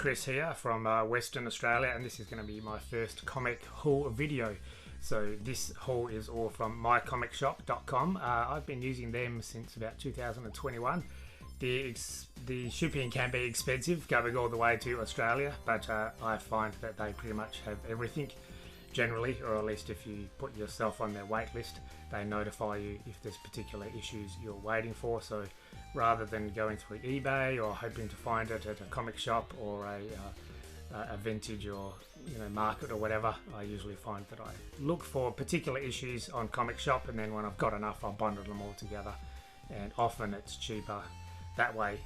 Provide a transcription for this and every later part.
Chris here from Western Australia, and this is going to be my first comic haul video. So this haul is all from mycomicshaul.com. I've been using them since about 2021. The shipping can be expensive going all the way to Australia, but I find that they pretty much have everything generally, or at least if you put yourself on their wait list, they notify you if there's particular issues you're waiting for. So rather than going through eBay or hoping to find it at a comic shop or a vintage or market or whatever, I usually find that I look for particular issues on Comic Shop, and then when I've got enough, I'll bundle them all together, and often it's cheaper that way,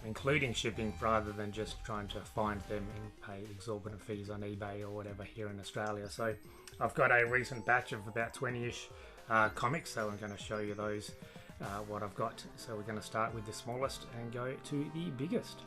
including shipping, rather than just trying to find them and pay exorbitant fees on eBay or whatever here in Australia. So I've got a recent batch of about 20-ish comics, so I'm going to show you those, what I've got. So we're going to start with the smallest and go to the biggest.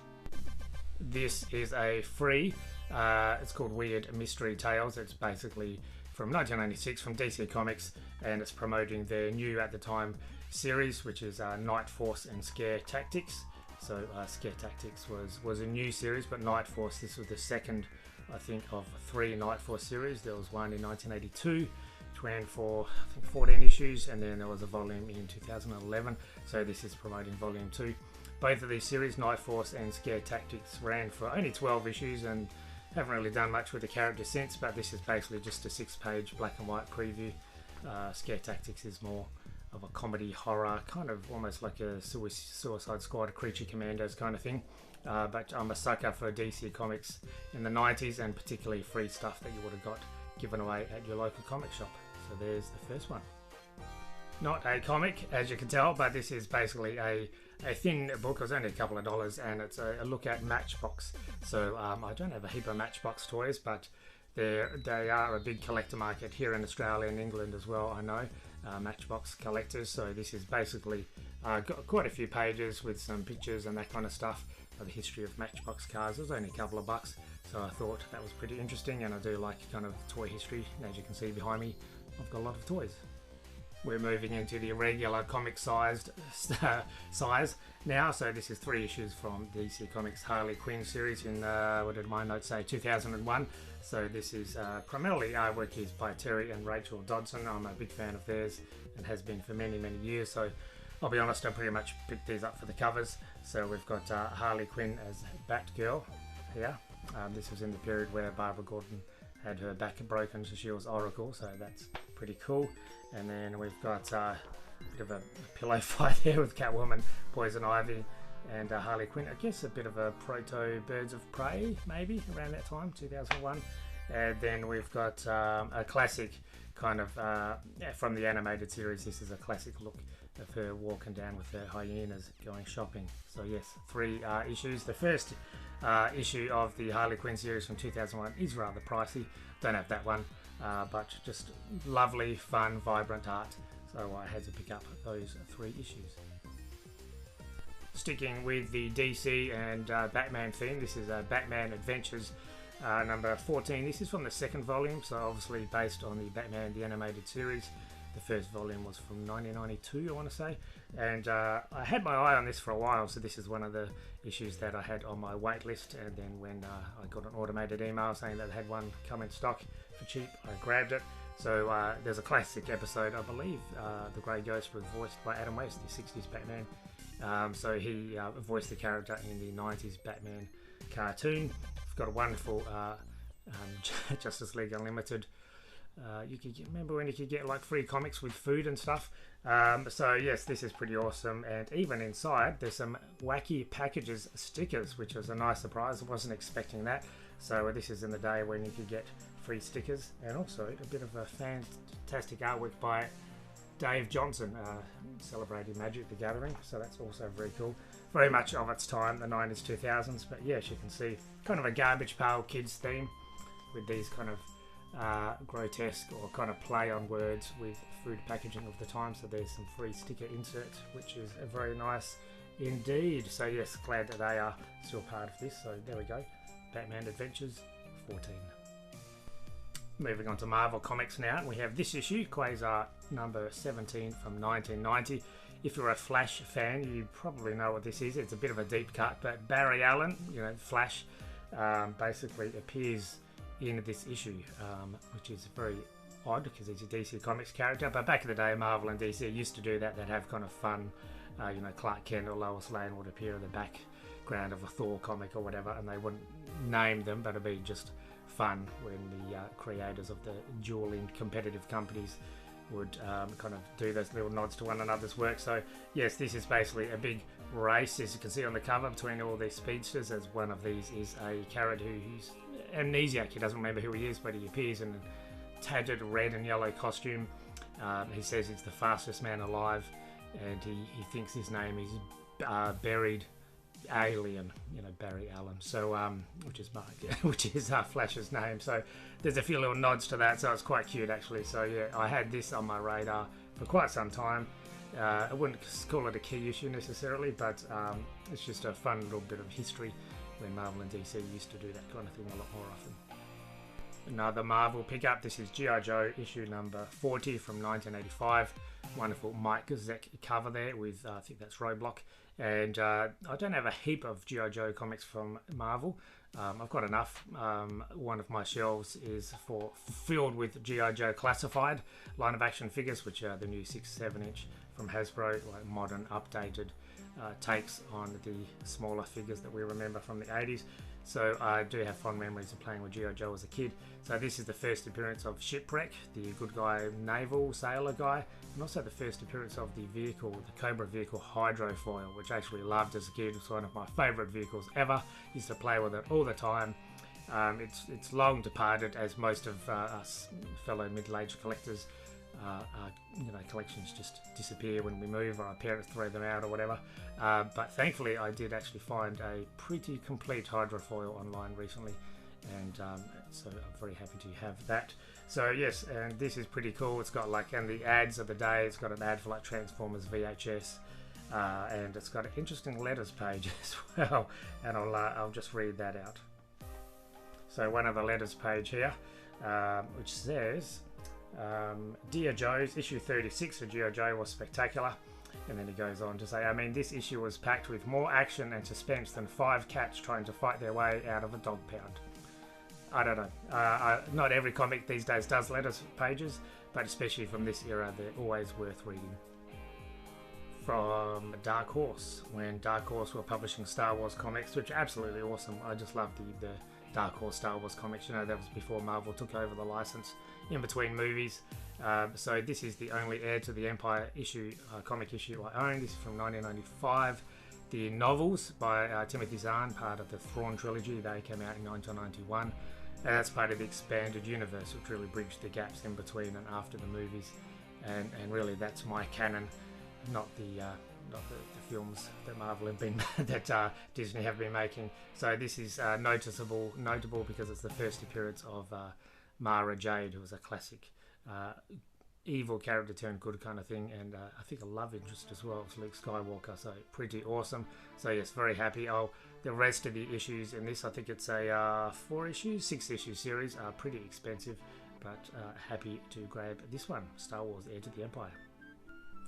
This is a free, it's called Weird Mystery Tales. It's basically from 1996 from DC Comics, and it's promoting their new, at the time, series, which is Night Force and Scare Tactics. So Scare Tactics was a new series, but Night Force, this was the second, I think, of 3 Night Force series. There was one in 1982, which ran for I think 14 issues, and then there was a volume in 2011. So this is promoting volume 2. Both of these series, Night Force and Scare Tactics, ran for only 12 issues and haven't really done much with the characters since, but this is basically just a 6-page black and white preview. Scare Tactics is more of a comedy horror, kind of almost like a Suicide Squad, Creature Commandos kind of thing. But I'm a sucker for DC Comics in the 90s, and particularly free stuff that you would have got given away at your local comic shop. So there's the first one. Not a comic, as you can tell, but this is basically a thin book. It was only a couple of dollars, and it's a look at Matchbox. So I don't have a heap of Matchbox toys, but they are a big collector market here in Australia and England as well, I know. Matchbox collectors. So this is basically got quite a few pages with some pictures and that kind of stuff of the history of Matchbox cars. It was only a couple of bucks, so I thought that was pretty interesting, and I do like kind of toy history. As you can see behind me, I've got a lot of toys. We're moving into the regular comic sized size now. So this is 3 issues from DC Comics Harley Quinn series in, what did my notes say, 2001. So this is primarily artwork is by Terry and Rachel Dodson. I'm a big fan of theirs and has been for many, many years. So I'll be honest, I pretty much picked these up for the covers. So we've got Harley Quinn as Batgirl here. This was in the period where Barbara Gordon had her back broken, so she was Oracle, so that's pretty cool. And then we've got a bit of a pillow fight there with Catwoman, Poison Ivy, and Harley Quinn. I guess a bit of a proto Birds of Prey, maybe, around that time, 2001. And then we've got a classic kind of, from the animated series, this is a classic look of her walking down with her hyenas going shopping. So yes, 3 issues. The first issue of the Harley Quinn series from 2001 is rather pricey. Don't have that one, but just lovely, fun, vibrant art. So I had to pick up those 3 issues. Sticking with the DC and Batman theme, this is Batman Adventures number 14. This is from the 2nd volume, so obviously based on the Batman the Animated Series. The first volume was from 1992, I want to say, and I had my eye on this for a while, so this is one of the issues that I had on my wait list, and then when I got an automated email saying that they had one come in stock for cheap, I grabbed it. So there's a classic episode, I believe, the Grey Ghost was voiced by Adam West, the 60s Batman. So he voiced the character in the 90s Batman cartoon. We've got a wonderful Justice League Unlimited. You could remember when you could get like free comics with food and stuff. So yes, this is pretty awesome, and even inside there's some wacky packages, stickers, which was a nice surprise. I wasn't expecting that. So this is in the day when you could get free stickers, and also a bit of a fantastic artwork by Dave Johnson, celebrating Magic the Gathering. So that's also very cool. Very much of its time, the 90s, 2000s. But yes, you can see kind of a garbage pail kids theme with these kind of grotesque or kind of play on words with food packaging of the time. So there's some free sticker insert, which is very nice indeed. So yes, glad that they are still part of this. So there we go, Batman Adventures 14. Moving on to Marvel Comics now, we have this issue, Quasar number 17 from 1990. If you're a Flash fan, you probably know what this is. It's a bit of a deep cut, but Barry Allen, Flash, basically appears in this issue, which is very odd because he's a DC Comics character. But back in the day, Marvel and DC used to do that. They'd have kind of fun, you know, Clark Kent or Lois Lane would appear in the background of a Thor comic or whatever, and they wouldn't name them, but it'd be just fun when the creators of the dueling competitive companies would kind of do those little nods to one another's work. So yes, this is basically a big race, as you can see on the cover, between all these speedsters, as one of these is a character who's amnesiac. He doesn't remember who he is, but he appears in a tattered red and yellow costume. He says he's the fastest man alive, and he thinks his name is Buried Alien, you know, Barry Allen. So which is Mark, which is Flash's name. So there's a few little nods to that, so it's quite cute actually. So yeah, I had this on my radar for quite some time. I wouldn't call it a key issue necessarily, but it's just a fun little bit of history when Marvel and DC used to do that kind of thing a lot more often. Another Marvel pickup, this is G.I. Joe issue number 40 from 1985. Wonderful Mike Zeck cover there with, I think that's Roadblock. And I don't have a heap of G.I. Joe comics from Marvel. I've got enough. One of my shelves is filled with G.I. Joe Classified line of action figures, which are the new 6-7 inch from Hasbro, like modern, updated takes on the smaller figures that we remember from the 80s. So I do have fond memories of playing with G.I. Joe as a kid. So this is the first appearance of Shipwreck, the good guy naval sailor guy, and also the first appearance of the vehicle, the Cobra vehicle Hydrofoil, which I actually loved as a kid. It's one of my favourite vehicles ever. Used to play with it all the time. It's long departed, as most of us fellow middle-aged collectors, you know, collections just disappear when we move, or our parents throw them out or whatever. But thankfully I did actually find a pretty complete Hydrofoil online recently, and so I'm very happy to have that. So yes, and this is pretty cool. It's got like, and the ads of the day, it's got an ad for like Transformers VHS, and it's got an interesting letters page as well, and I'll just read that out. So one of the letters page here, which says, Dear Joe's issue 36 of G.I. Joe was spectacular. And then he goes on to say, I mean, this issue was packed with more action and suspense than 5 cats trying to fight their way out of a dog pound. I don't know. Not every comic these days does letters pages, but especially from this era, they're always worth reading. From Dark Horse, when Dark Horse were publishing Star Wars comics, which are absolutely awesome. I just love the Dark Horse Star Wars comics. You know, that was before Marvel took over the license in between movies. So this is the only Heir to the Empire issue, comic issue I own. This is from 1995. The novels by Timothy Zahn, part of the Thrawn trilogy, they came out in 1991. And that's part of the expanded universe, which really bridged the gaps in between and after the movies. And really, that's my canon, not the films that Marvel have been that Disney have been making. So this is notable because it's the first appearance of Mara Jade, who was a classic evil character turned good kind of thing, and I think a love interest as well. It's Luke Skywalker, so pretty awesome. So yes, very happy. The rest of the issues in this, I think it's a 6 issue series, are pretty expensive, but happy to grab this one, Star Wars Heir to the Empire.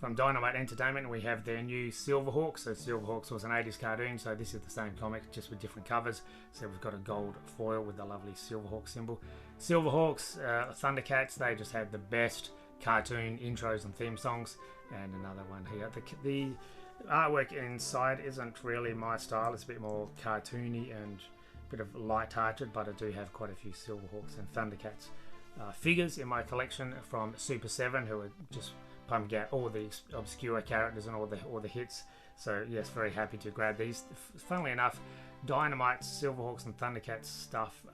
From Dynamite Entertainment, we have their new Silverhawks. So Silverhawks was an 80s cartoon, so this is the same comic, just with different covers. So we've got a gold foil with the lovely Silverhawk symbol. Silverhawks, Thundercats, they just had the best cartoon intros and theme songs. And another one here. The artwork inside isn't really my style. It's a bit more cartoony and a bit of light-hearted, but I do have quite a few Silverhawks and Thundercats figures in my collection from Super 7, who are just pumping out all the obscure characters and all the hits. So yes, very happy to grab these. Funnily enough, Dynamite, Silverhawks and Thundercats stuff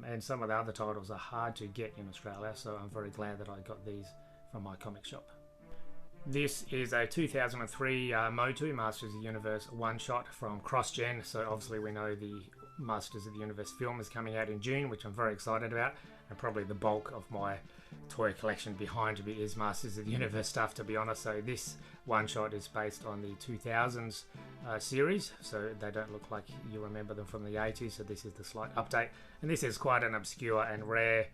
and some of the other titles are hard to get in Australia, so I'm very glad that I got these from my comic shop. This is a 2003 Motu Masters of the Universe one-shot from CrossGen. So obviously we know the Masters of the Universe film is coming out in June, which I'm very excited about, and probably the bulk of my toy collection behind me is Masters of the Universe stuff, to be honest. So this one-shot is based on the 2000s series, so they don't look like you remember them from the 80s, so this is the slight update. And this is quite an obscure and rare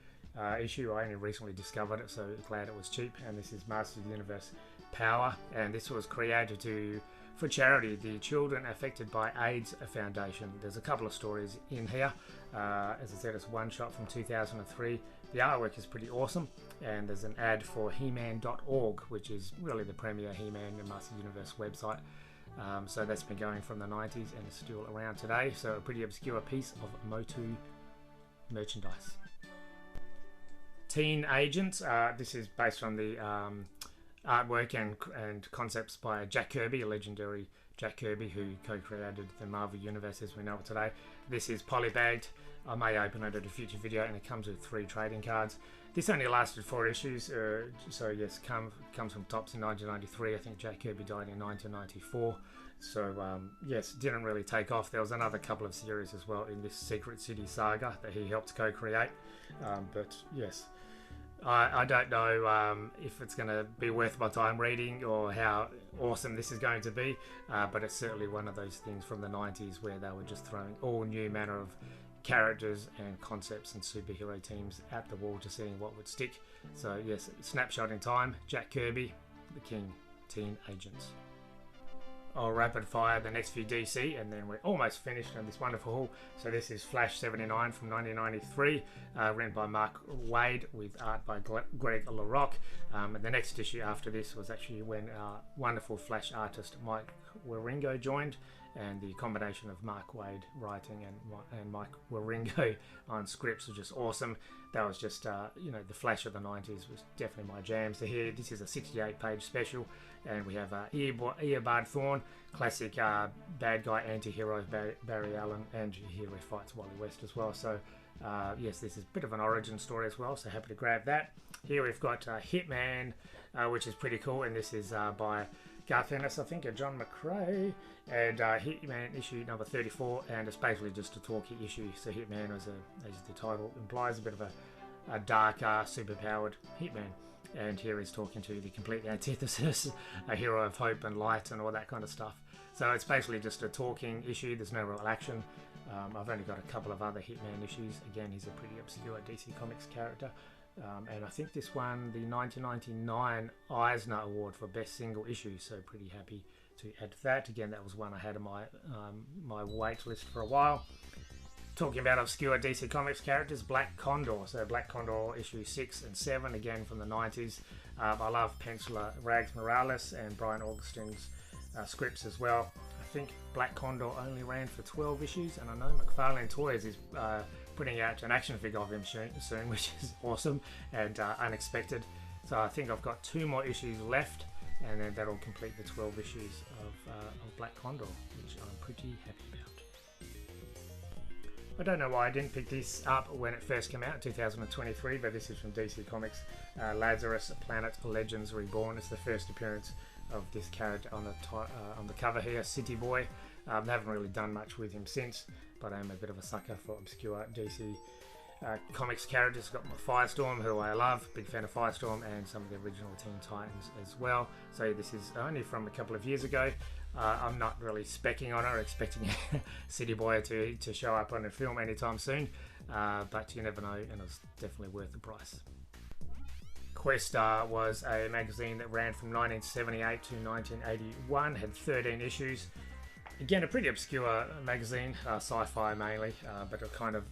issue. I only recently discovered it, so glad it was cheap. And this is Masters of the Universe Power, and this was created to for charity, the Children Affected by AIDS Foundation. There's a couple of stories in here. As I said, it's one shot from 2003. The artwork is pretty awesome, and there's an ad for He-Man.org, which is really the premier He-Man and Master Universe website. So that's been going from the 90s and is still around today. So a pretty obscure piece of Motu merchandise. Teen Agent. This is based on the artwork and concepts by Jack Kirby, a legendary Jack Kirby who co-created the Marvel Universe as we know it today. This is polybagged. I may open it at a future video, and it comes with 3 trading cards. This only lasted 4 issues, so yes, comes from Topps in 1993. I think Jack Kirby died in 1994. So yes, didn't really take off. There was another couple of series as well in this Secret City saga that he helped co-create. But yes, I don't know if it's going to be worth my time reading or how awesome this is going to be, but it's certainly one of those things from the 90s where they were just throwing all new manner of characters and concepts and superhero teams at the wall to seeing what would stick. So yes, snapshot in time, Jack Kirby, the King, Teen Agents. I'll rapid fire the next few DC, and then we're almost finished on this wonderful haul. So this is Flash 79 from 1993, written by Mark Waid with art by Greg LaRocque. And the next issue after this was actually when wonderful Flash artist Mike Wieringo joined, and the combination of Mark Waid writing and Mike Wieringo on scripts was just awesome. That was just, you know, the Flash of the 90s was definitely my jam. So here, this is a 68-page special, and we have Eobard Thawne, classic bad guy anti-hero Barry Allen, and here he fights Wally West as well. So yes, this is a bit of an origin story as well, so happy to grab that. Here we've got Hitman, which is pretty cool, and this is by Garth Ennis, I think, and John McCrae, and Hitman issue number 34, and it's basically just a talkie issue. So Hitman, as the title implies, a bit of a dark, superpowered Hitman, and here he's talking to the complete antithesis, a hero of hope and light and all that kind of stuff. So it's basically just a talking issue. There's no real action. I've only got a couple of other Hitman issues. Again, he's a pretty obscure DC Comics character. And I think this won the 1999 Eisner Award for Best Single Issue, so pretty happy to add that. Again, that was one I had on my wait list for a while. Talking about obscure DC Comics characters, Black Condor. So Black Condor issue 6 and 7, again from the 90s. I love penciler Rags Morales and Brian Augustine's scripts as well. I think Black Condor only ran for 12 issues, and I know McFarlane Toys is putting out an action figure of him soon, which is awesome and unexpected. So I think I've got 2 more issues left, and then that'll complete the 12 issues of Black Condor, which I'm pretty happy about. I don't know why I didn't pick this up when it first came out in 2023, but this is from DC Comics. Lazarus Planet Legends Reborn. It's the first appearance of this character on the cover here, City Boy. They haven't really done much with him since, but I'm a bit of a sucker for obscure DC Comics characters. Got my Firestorm, who I love, big fan of Firestorm, and some of the original Teen Titans as well. So this is only from a couple of years ago. I'm not really specking on it or expecting City Boy to show up on a film anytime soon, but you never know, and it's definitely worth the price. Questar was a magazine that ran from 1978 to 1981, had 13 issues. Again, a pretty obscure magazine, sci-fi mainly, but a kind of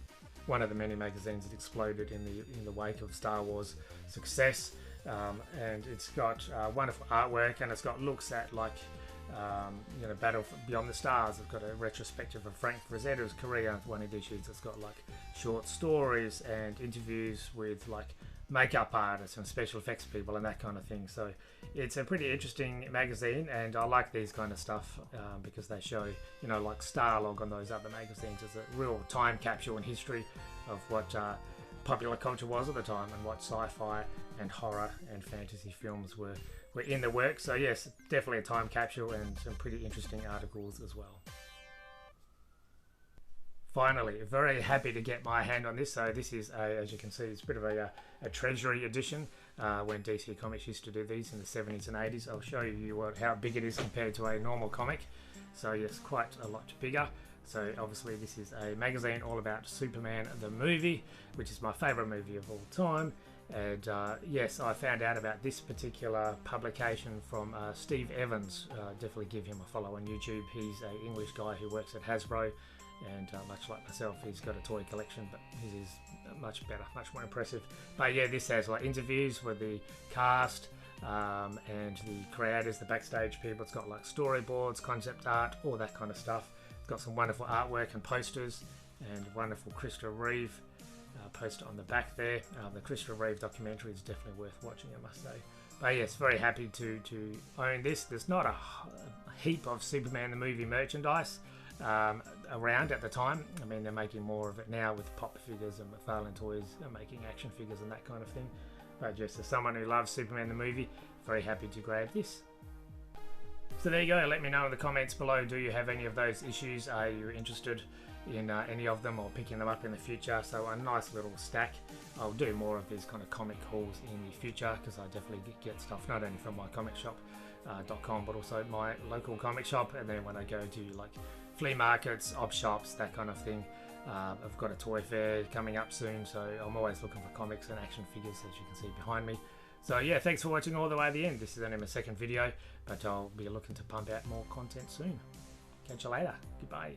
one of the many magazines that exploded in the wake of Star Wars success. And it's got wonderful artwork, and it's got looks at you know, Battle Beyond the Stars. It's got a retrospective of Frank Frazetta's career, one of the issues. It's got like short stories and interviews with like makeup artists and special effects people and that kind of thing. So it's a pretty interesting magazine, and I like these kind of stuff because they show, you know, like Starlog on those other magazines is a real time capsule in history of what popular culture was at the time and what sci-fi and horror and fantasy films were in the works. So yes, definitely a time capsule, and some pretty interesting articles as well. Finally, very happy to get my hand on this. So this is, as you can see, it's a bit of a treasury edition when DC Comics used to do these in the 70s and 80s. I'll show you how big it is compared to a normal comic. So yes, quite a lot bigger. So obviously this is a magazine all about Superman the movie, which is my favourite movie of all time. And yes, I found out about this particular publication from Steve Evans. Definitely give him a follow on YouTube. He's an English guy who works at Hasbro, and much like myself, he's got a toy collection, but his is much better, much more impressive. But yeah, this has like interviews with the cast and the creators, the backstage people. It's got like storyboards, concept art, all that kind of stuff. It's got some wonderful artwork and posters, and wonderful Christopher Reeve poster on the back there. The Christopher Reeve documentary is definitely worth watching, I must say. But yes, very happy to own this. There's not a heap of Superman the movie merchandise around at the time. I mean, they're making more of it now with pop figures, and McFarlane Toys are making action figures and that kind of thing. But just as someone who loves Superman the movie, very happy to grab this. So there you go. Let me know in the comments below, do you have any of those issues? Are you interested in any of them, or picking them up in the future? So a nice little stack. I'll do more of these kind of comic hauls in the future, because I definitely get stuff not only from my comicshaul.com but also my local comic shop, and then when I go to like flea markets, op shops, that kind of thing. I've got a toy fair coming up soon, so I'm always looking for comics and action figures, as you can see behind me. So yeah, thanks for watching all the way to the end. This is only my second video, but I'll be looking to pump out more content soon. Catch you later. Goodbye.